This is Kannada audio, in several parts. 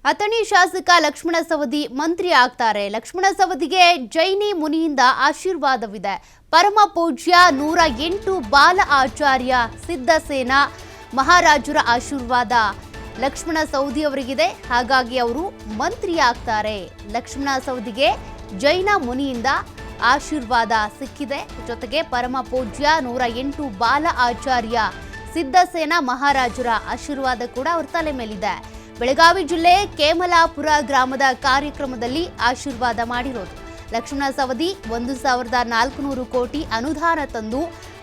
ಅಥಣಿ ಶಾಸಕ ಲಕ್ಷ್ಮಣ ಸವದಿ ಮಂತ್ರಿ ಆಗ್ತಾರೆ. ಲಕ್ಷ್ಮಣ ಸವದಿಗೆ ಜೈನಿ ಮುನಿಯಿಂದ ಆಶೀರ್ವಾದವಿದೆ. ಪರಮ ಪೂಜ್ಯ 108 ಬಾಲ ಆಚಾರ್ಯ ಸಿದ್ಧಸೇನಾ ಮಹಾರಾಜರ ಆಶೀರ್ವಾದ ಲಕ್ಷ್ಮಣ ಸವದಿ ಅವರಿಗಿದೆ. ಹಾಗಾಗಿ ಅವರು ಮಂತ್ರಿ ಆಗ್ತಾರೆ. ಲಕ್ಷ್ಮಣ ಸವದಿಗೆ ಜೈನ ಮುನಿಯಿಂದ ಆಶೀರ್ವಾದ ಸಿಕ್ಕಿದೆ. ಜೊತೆಗೆ ಪರಮ ಪೂಜ್ಯ 108 ಬಾಲ ಆಚಾರ್ಯ ಸಿದ್ಧಸೇನಾ ಮಹಾರಾಜರ ಆಶೀರ್ವಾದ ಕೂಡ ಅವರ ತಲೆ ಮೇಲಿದೆ. ಬೆಳಗಾವಿ ಜಿಲ್ಲೆ ಕೇಮಲಾಪುರ ಗ್ರಾಮದ ಕಾರ್ಯಕ್ರಮದಲ್ಲಿ ಆಶೀರ್ವಾದ ಮಾಡಿರೋದು. ಲಕ್ಷ್ಮಣ ಸವದಿ 1400 ಕೋಟಿ ಅನುದಾನ ತಂದು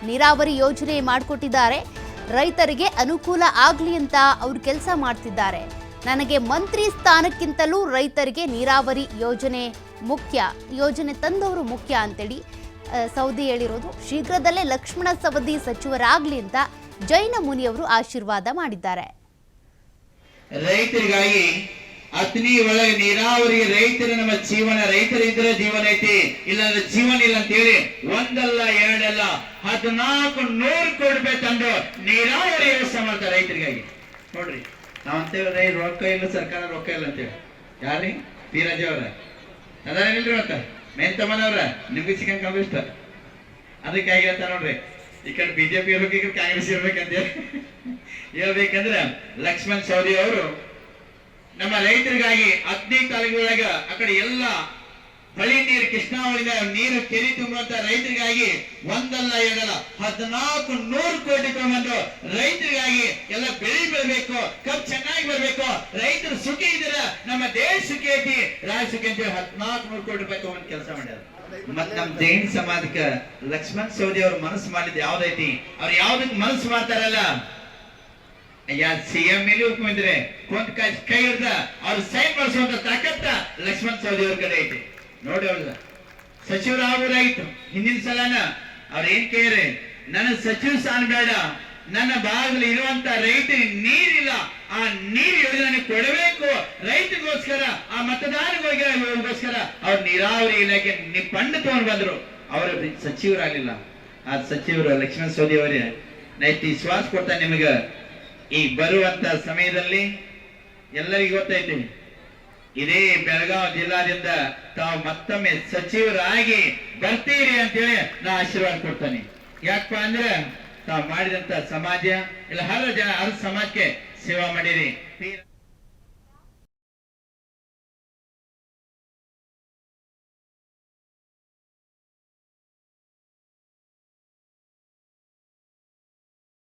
ನೀರಾವರಿ ಯೋಜನೆ ಮಾಡಿಕೊಟ್ಟಿದ್ದಾರೆ. ರೈತರಿಗೆ ಅನುಕೂಲ ಆಗಲಿ ಅಂತ ಅವರು ಕೆಲಸ ಮಾಡ್ತಿದ್ದಾರೆ. ನನಗೆ ಮಂತ್ರಿ ಸ್ಥಾನಕ್ಕಿಂತಲೂ ರೈತರಿಗೆ ನೀರಾವರಿ ಯೋಜನೆ ಮುಖ್ಯ, ಯೋಜನೆ ತಂದವರು ಮುಖ್ಯ ಅಂತೇಳಿ ಸವದಿ ಹೇಳಿರೋದು. ಶೀಘ್ರದಲ್ಲೇ ಲಕ್ಷ್ಮಣ ಸವದಿ ಸಚಿವರಾಗಲಿ ಅಂತ ಜೈನ ಮುನಿಯವರು ಆಶೀರ್ವಾದ ಮಾಡಿದ್ದಾರೆ. ರೈತರಿಗಾಗಿ ಅಥಣಿ ಒಳಗೆ ನೀರಾವರಿ ರೈತರ ನಮ್ಮ ಜೀವನ, ರೈತರಿದ್ರೆ ಜೀವನ ಐತಿ, ಇಲ್ಲಾಂದ್ರೆ ಜೀವನ ಇಲ್ಲ ಅಂತ ಹೇಳಿ ಒಂದಲ್ಲ ಎರಡಲ್ಲ 1400 ಕೋಟಿ ರೂಪಾಯಿ ತಂದು ನೀರಾವರಿ ವ್ಯವಸ್ಥೆ ಮಾಡ್ತಾರೆ ರೈತರಿಗಾಗಿ. ನೋಡ್ರಿ, ನಾವಂತೇವ್ರಿ ರೊಕ್ಕ ಇಲ್ಲ, ಸರ್ಕಾರ ರೊಕ್ಕ ಇಲ್ಲ ಅಂತೇಳಿ. ಯಾರಿ ತೀರಾಜ ಅವ್ರ ಅದಾರ ಇಲ್ರಿ, ಮತ್ತ ಮೇಂತಮ್ಮನವ್ರ ನಿಮ್ಗೆ ಸಿಕ್ಕಂಗ್ ಕಮ್ಮಿಷ್ಟ. ಅದಕ್ಕಾಗಿ ಹೇಳ್ತಾರ ನೋಡ್ರಿ, ಈ ಕಡೆ ಬಿಜೆಪಿ ಇರ್ಬೇಕು, ಈ ಕಡೆ ಕಾಂಗ್ರೆಸ್ ಇರ್ಬೇಕಂತ ಹೇಳ್ಬೇಕಂದ್ರ ಲಕ್ಷ್ಮಣ್ ಸವದಿ ಅವರು ನಮ್ಮ ರೈತರಿಗಾಗಿ ಅಥಣಿ ತಾಲೂಕಿನೊಳಗ ಆ ಕಡೆ ಎಲ್ಲ ಹೊಳಿ ನೀರು, ಕೃಷ್ಣಾವಳಿನ ನೀರು ಕೆರೆ ತುಂಬುವಂತ ರೈತರಿಗಾಗಿ ಒಂದಲ್ಲ ಎರಡಲ್ಲ 1400 ಕೋಟಿ ತಗೊಂಡು ರೈತರಿಗಾಗಿ ಎಲ್ಲ ಬೆಳೆ ಬೆಳಬೇಕು, ಕಬ್ಬು ಚೆನ್ನಾಗಿ ಬರ್ಬೇಕು, ರೈತರು ಸುಖಿ ಇದ್ರ ನಮ್ಮ ದೇಶ ಸುಖಿ ಐತಿ, ರಾಜ್ಯ ಸುಖಿ ಅಂತ 1400 ಕೋಟಿ ರೂಪಾಯಿ ತಗೊಂಡು ಕೆಲಸ ಮಾಡ್ಯಾರ. ಮತ್ ನಮ್ ಜೈನ್ ಸಮಾಜಕ್ಕೆ ಲಕ್ಷ್ಮಣ್ ಸವದಿ ಅವ್ರ ಮನಸ್ಸು ಮಾಡಿದ್ ಯಾವ್ದೈತಿ, ಅವ್ರು ಯಾವ್ದಕ್ ಮನಸ್ಸು ಮಾಡ್ತಾರಲ್ಲ, ಸಿಎಂ ಮೇಲೆ ಉಪ್ಪಿದ್ರೆ ಕೊಂದ್ ಕೈ ಹಿಡ್ದ ಅವ್ರು ಸೈನ್ ಮಾಡಿಸುವಂತ ತಾಕತ್ತ ಲಕ್ಷ್ಮಣ್ ಸವದಿ ಅವ್ರ ಕಡೆ ಐತಿ. ನೋಡಿ, ಅವ್ರ ಸಚಿವರು ಆಗ್ಬೋದಾಗಿತ್ತು. ಹಿಂದಿನ ಸಲನ ಅವ್ರ ಏನ್ ಕೇಳ್ರಿ, ನನ್ನ ಸಚಿವ ಸ್ಥಾನ ಬೇಡ, ನನ್ನ ಭಾಗದಲ್ಲಿ ಇರುವಂತ ರೈತರಿಗೆ ನೀರಿಲ್ಲ, ಆ ನೀರು ಯೋಜನೆ ಕೊಡಬೇಕು, ರೈತರಿಗೋಸ್ಕರ ಆ ಮತದಾರರಿಗೋಸ್ಕರ ಅವ್ರ ನೀರಾವರಿ ಇಲಾಖೆ ಫಂಡ್ ತಗೊಂಡು ಬಂದ್ರು. ಅವ್ರ ಸಚಿವರಾಗ್ಲಿಲ್ಲ. ಆ ಸಚಿವರು ಲಕ್ಷ್ಮಣ ಸವದಿ ಅವರೇ ನೈತಿ ವಿಶ್ವಾಸ ಕೊಡ್ತಾ ನಿಮಗ ಈ ಬರುವಂತ ಸಮಯದಲ್ಲಿ ಎಲ್ಲರಿಗೂ ಗೊತ್ತೈತಿ, ಇದೇ ಬೆಳಗಾವಿ ಜಿಲ್ಲಾದಿಂದ ತಾವು ಮತ್ತೊಮ್ಮೆ ಸಚಿವರಾಗಿ ಬರ್ತೀರಿ ಅಂತೇಳಿ ನಾ ಆಶೀರ್ವಾದ ಕೊಡ್ತಾನೆ. ಯಾಕಪ್ಪ ಅಂದ್ರೆ ತಾವು ಮಾಡಿದಂತ ಸಮಾಜ ಇಲ್ಲ ಹರ ಸಮಾಜಕ್ಕೆ ಸೇವಾ ಮಾಡಿರಿ.